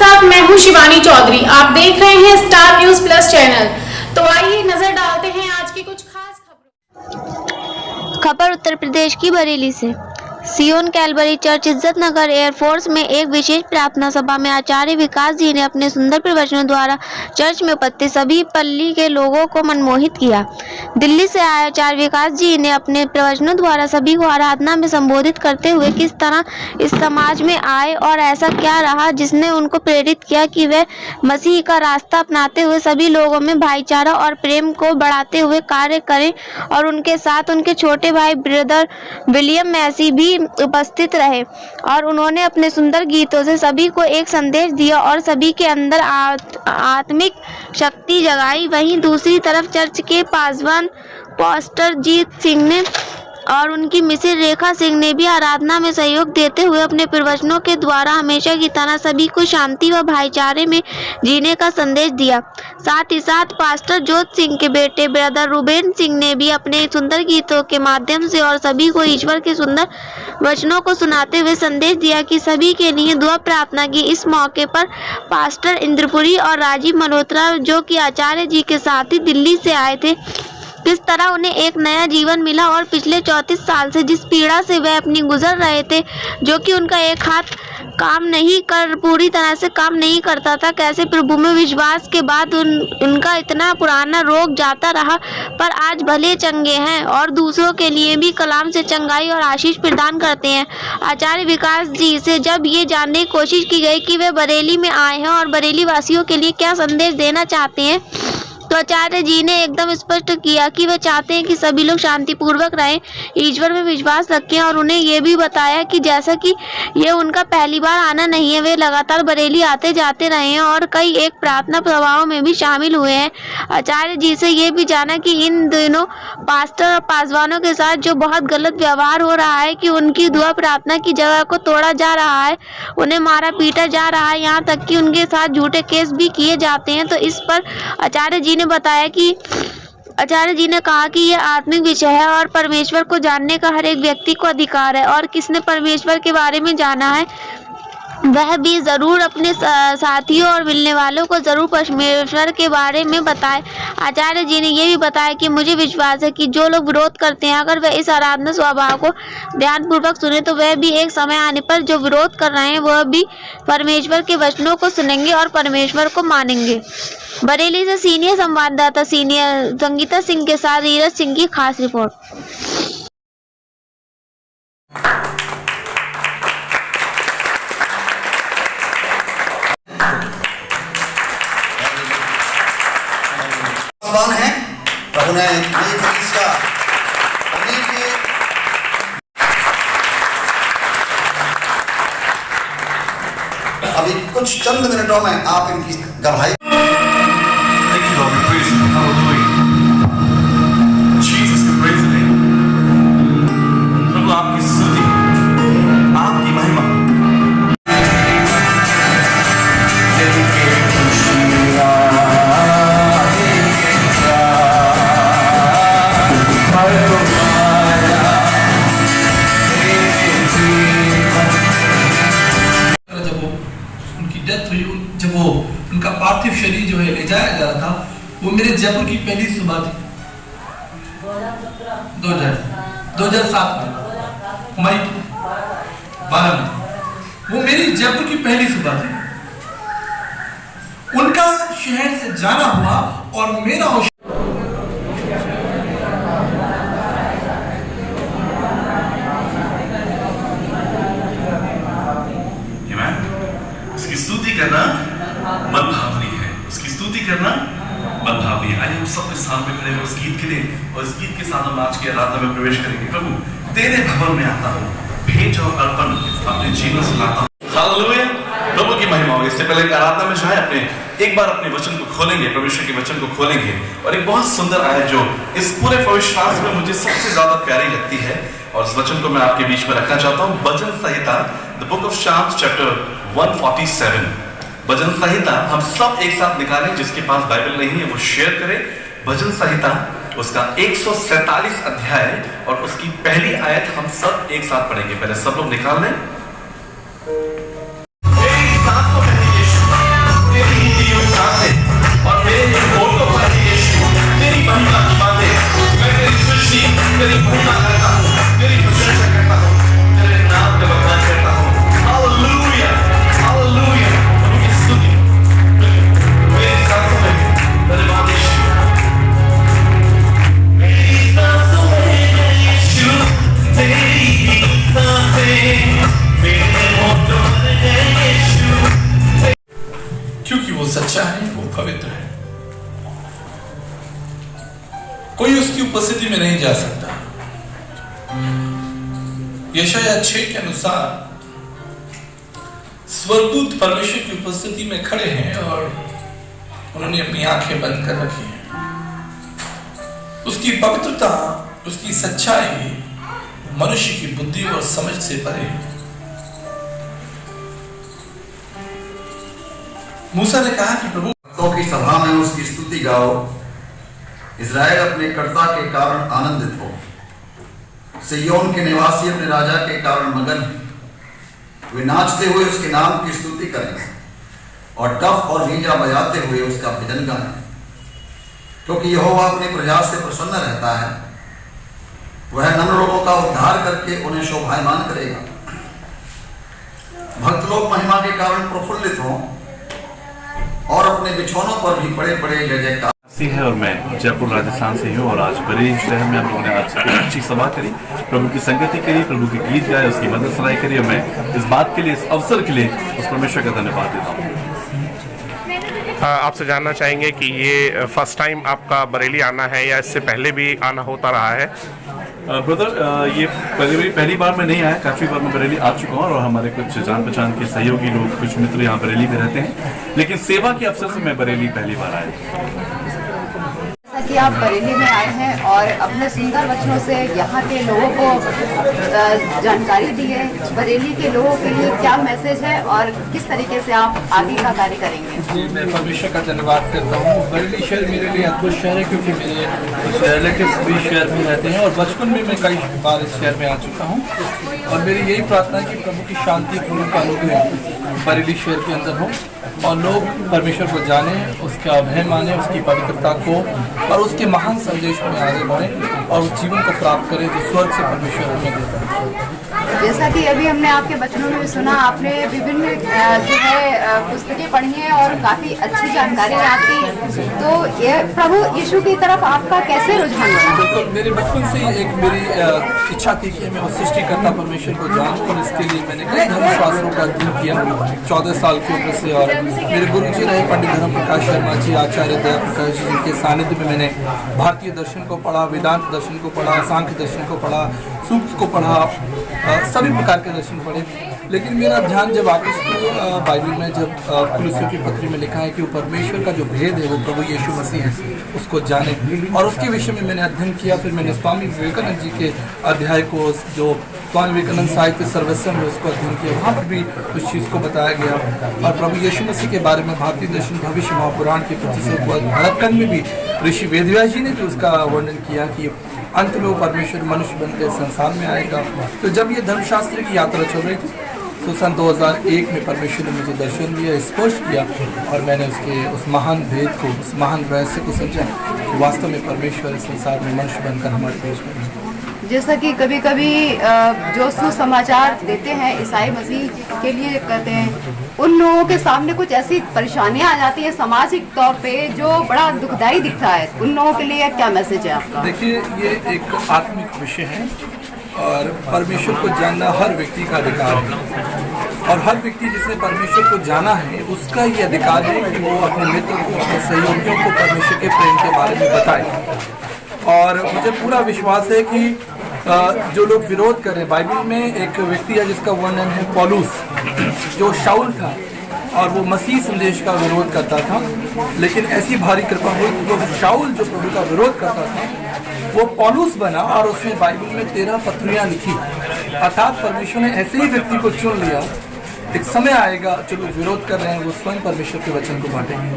साथ मैं हूं शिवानी चौधरी। आप देख रहे हैं स्टार न्यूज प्लस चैनल। तो आइए नजर डालते हैं आज की कुछ खास खबर उत्तर प्रदेश की बरेली से। सियोन कैलवरी चर्च इज्जत नगर एयरफोर्स में एक विशेष प्रार्थना सभा में आचार्य विकास जी ने अपने सुंदर प्रवचनों द्वारा चर्च में उपस्थित सभी पल्ली के लोगों को मनमोहित किया। दिल्ली से आए आचार्य विकास जी ने अपने प्रवचनों द्वारा सभी को आराधना में संबोधित करते हुए किस तरह इस समाज में आए और ऐसा क्या रहा जिसने उनको प्रेरित किया कि वे मसीह का रास्ता अपनाते हुए सभी लोगों में भाईचारा और प्रेम को बढ़ाते हुए कार्य करें, और उनके साथ उनके छोटे भाई ब्रदर विलियम मैसी भी उपस्थित रहे और उन्होंने अपने सुंदर गीतों से सभी को एक संदेश दिया और सभी के अंदर आत्मिक शक्ति जगाई। वहीं दूसरी तरफ चर्च के पासवान पास्टर जीत सिंह ने और उनकी मिसेज रेखा सिंह ने भी आराधना में सहयोग देते हुए अपने प्रवचनों के द्वारा हमेशा की तरह सभी को शांति व भाईचारे में जीने का संदेश दिया। साथ ही साथ पास्टर जोत सिंह के बेटे ब्रदर रुबेन सिंह ने भी अपने सुंदर गीतों के माध्यम से और सभी को ईश्वर के सुंदर वचनों को सुनाते हुए संदेश दिया कि सभी के लिए दुआ प्रार्थना की। इस मौके पर पास्टर इंद्रपुरी और राजीव मल्होत्रा, जो कि आचार्य जी के साथ ही दिल्ली से आए थे, किस तरह उन्हें एक नया जीवन मिला और पिछले 34 साल से जिस पीड़ा से वह अपनी गुजर रहे थे, जो कि उनका एक हाथ पूरी तरह से काम नहीं करता था, कैसे प्रभु में विश्वास के बाद उनका इतना पुराना रोग जाता रहा, पर आज भले चंगे हैं और दूसरों के लिए भी कलाम से चंगाई और आशीष प्रदान करते हैं। आचार्य विकास जी से जब ये जानने की कोशिश की गई कि वे बरेली में आए हैं और बरेली वासियों के लिए क्या संदेश देना चाहते हैं, तो आचार्य जी ने एकदम स्पष्ट किया कि वे चाहते हैं कि सभी लोग शांतिपूर्वक रहें, ईश्वर में विश्वास रखें, और उन्हें ये भी बताया कि जैसा कि ये उनका पहली बार आना नहीं है, वे लगातार बरेली आते जाते रहे हैं और कई एक प्रार्थना सभाओं में भी शामिल हुए हैं। आचार्य जी से ये भी जाना कि इन दिनों पास्टर और पासवानों के साथ जो बहुत गलत व्यवहार हो रहा है, कि उनकी दुआ प्रार्थना की जगह को तोड़ा जा रहा है, उन्हें मारा पीटा जा रहा है, यहाँ तक कि उनके साथ झूठे केस भी किए जाते हैं। तो इस पर आचार्य जी ने बताया कि आचार्य जी ने कहा कि यह आत्मिक विषय है और परमेश्वर को जानने का हर एक व्यक्ति को अधिकार है, और किसने परमेश्वर के बारे में जाना है वह भी जरूर अपने साथियों और मिलने वालों को जरूर परमेश्वर के बारे में बताए। आचार्य जी ने यह भी बताया कि मुझे विश्वास है कि जो लोग विरोध करते हैं, अगर वह इस आराधना स्वभाव को ध्यानपूर्वक सुने तो वह भी एक समय आने पर जो विरोध कर रहे हैं वह भी परमेश्वर के वचनों को सुनेंगे और परमेश्वर को मानेंगे। बरेली से सीनियर संवाददाता सीनियर संगीता सिंह के साथ नीरज सिंह की खास रिपोर्ट। है प्रभु ने इसका अभी कुछ चंद मिनटों में आप इनकी गवाही प्रभु आपकी स्तुति, आपकी महिमा। जब वो उनका पार्थिव शरीर जो है ले जाया जा रहा था, वो मेरे जयपुर की पहली सुबह थी 2007 में मई 12 में। वो मेरी जयपुर की पहली सुबह थी। उनका शहर से जाना हुआ और मेरा उसकी स्तुति करना मनभावनी है, उसकी स्तुति करना मनभावनी है। आइए हम सब इस स्थान पे खड़े हैं उस गीत के लिए, और इस गीत के साथ हम आज की आराधना में प्रवेश करेंगे। प्रभु तेरे भवन में आता हूँ, भेंट और अर्पण अपने जीवन से लाता हूँ। हालेलुया, प्रभु की महिमा हो। इससे पहले आराधना में जाए एक बार अपने वचन को खोलेंगे, परमेश्वर के वचन को खोलेंगे, और एक बहुत सुंदर आयत जो इस पूरे पवित्र शास्त्र में मुझे सबसे ज्यादा प्यारी लगती है, और इस वचन को मैं आपके बीच में रखना चाहता हूँ। भजन संहिता, द बुक ऑफ शाम्स चैप्टर 147। भजन संहिता हम सब एक साथ निकालें, जिसके पास बाइबल नहीं है वो शेयर करे। भजन संहिता उसका 147 अध्याय और उसकी पहली आयत हम सब एक साथ पढ़ेंगे। पहले सब लोग निकाल लें। सच्चा है, वो पवित्र है, कोई उसकी उपस्थिति में नहीं जा सकता। यशायाह 6 के अनुसार स्वर्गदूत परमेश्वर की उपस्थिति में खड़े हैं और उन्होंने अपनी आंखें बंद कर रखी हैं। उसकी पवित्रता, उसकी सच्चाई मनुष्य की बुद्धि और समझ से परे है। मूसा ने कहा कि प्रभु भक्तों की सभा में उसकी स्तुति गाओ, इज़राइल अपने कर्ता के कारण आनंदित हो, सिय्योन के निवासी अपने राजा के कारण मगन हैं। वे नाचते हुए उसके नाम की स्तुति करेंगे और डफ और नीजा बजाते हुए उसका भजन गाएं, क्योंकि यहोवा अपनी प्रजा से प्रसन्न रहता है। वह नम्र लोगों का उद्धार करके उन्हें शोभायमान करेगा। भक्त लोग महिमा के कारण प्रफुल्लित हों और अपने बिछौनों पर भी बड़े बड़े जय जयकार। है और मैं जयपुर राजस्थान से हूँ और आज बरेली शहर में हम लोगों ने आज अच्छी सभा करी, प्रभु की संगति करी, प्रभु के गीत गाए, उसकी मदद सराई करी और मैं इस बात के लिए, इस अवसर के लिए उस परमेश्वर का धन्यवाद देता हूँ। आपसे जानना चाहेंगे कि ये फर्स्ट टाइम आपका बरेली आना है या इससे पहले भी आना होता रहा है? ब्रदर, ये पहली बार मैं नहीं आया, काफ़ी बार मैं बरेली आ चुका हूँ और हमारे कुछ जान पहचान के सहयोगी लोग, कुछ मित्र यहाँ बरेली में रहते हैं, लेकिन सेवा के अवसर से मैं बरेली पहली बार आया। कि आप बरेली में आए हैं और अपने सुंदर वचनों से यहाँ के लोगों को जानकारी दी है। बरेली के लोगों के लिए क्या मैसेज है और किस तरीके से आप आगे का कार्य करेंगे? जी, मैं परमेश्वर का धन्यवाद करता हूँ। बरेली शहर मेरे लिए अद्भुत शहर है, क्योंकि मेरे कुछ रिलेटिव्स भी शहर में रहते हैं और बचपन में मैं कई बार इस शहर में आ चुका हूँ और मेरी यही प्रार्थना है कि प्रभु की शांति, प्रभु का अनुग्रह बरेली शहर के अंदर हो और लोग परमेश्वर को जाने, उसका अभय माने, उसकी पवित्रता को और उसके महान संदेश में आगे बढ़ें और उस जीवन को प्राप्त करें जो स्वर्ग से परमेश्वर हमें देता है। जैसा कि अभी हमने आपके बचनों में भी सुना, आपने विभिन्न जो है पुस्तकें पढ़ी हैं और काफ़ी अच्छी जानकारी है आपकी, तो ये प्रभु यीशु की तरफ आपका कैसे रुझान बना? तो मेरे बचपन से ही एक मेरी इच्छा थी कि मैं उस सृष्टिकर्ता परमेश्वर को जानूं और इसके लिए मैंने कई धर्मशास्त्रों का अध्ययन किया 14 साल की उम्र से। और मेरे गुरु जी रहे पंडित धर्म प्रकाश शर्मा जी, आचार्य दया प्रकाश जी, जिनके सानिध्य में मैंने भारतीय दर्शन को पढ़ा, वेदांत दर्शन को पढ़ा, सांख्य दर्शन को पढ़ा, सूक्ष्म को पढ़ा, सभी प्रकार के दर्शन पढ़े। लेकिन मेरा ध्यान जब आकृष्ट बाइबल में, जब कुलुस्सियों की पत्री में लिखा है कि वो परमेश्वर का जो भेद है वो प्रभु यीशु मसीह है, उसको जाने, और उसके विषय में मैंने अध्ययन किया। फिर मैंने स्वामी विवेकानंद जी के अध्याय को, जो स्वामी विवेकानंद साहित्य सर्वस्व में, उसको अध्ययन किया। वहाँ पर भी उस चीज़ को बताया गया और प्रभु यीशु मसीह के बारे में भारतीय दर्शन भविष्य महापुराण के 25 भरतखंड में भी ऋषि वेदव्यास जी ने भी उसका वर्णन किया कि अंत में वो परमेश्वर मनुष्य बनकर संसार में आएगा। तो जब ये धर्मशास्त्र की यात्रा चल रही थी तो सन 2001 में परमेश्वर ने मुझे दर्शन दिया, स्पर्श किया और मैंने उस महान भेद को, उस महान रहस्य को समझा कि वास्तव में परमेश्वर इस संसार में मनुष्य बनकर हमारे देश में है। जैसा कि कभी कभी जो सुसमाचार देते हैं ईसाई मसीह के लिए कहते हैं, उन लोगों के सामने कुछ ऐसी परेशानियां आ जाती हैं सामाजिक तौर पे जो बड़ा दुखदायी दिखता है, उन लोगों के लिए क्या मैसेज है आपका? देखिए, ये एक आत्मिक विषय है और परमेश्वर को जानना हर व्यक्ति का अधिकार है और हर व्यक्ति जिसने परमेश्वर को जाना है उसका ये अधिकार है कि वो अपने मित्र को, अपने सहयोगियों को परमेश्वर के प्रेम के बारे में बताए। और मुझे पूरा विश्वास है कि जो लोग विरोध कर रहे हैं, बाइबल में एक व्यक्ति है जिसका वर्णन है पौलुस, जो शाऊल था और वो मसीह संदेश का विरोध करता था, लेकिन ऐसी भारी कृपा हुई कि वो शाऊल जो प्रभु का विरोध करता था वो पौलुस बना और उसने बाइबल में 13 पत्रियां लिखी। अर्थात परमेश्वर ने ऐसे ही व्यक्ति को चुन लिया। एक समय आएगा जो लोग विरोध कर रहे हैं वो स्वयं परमेश्वर के वचन को बांटेंगे।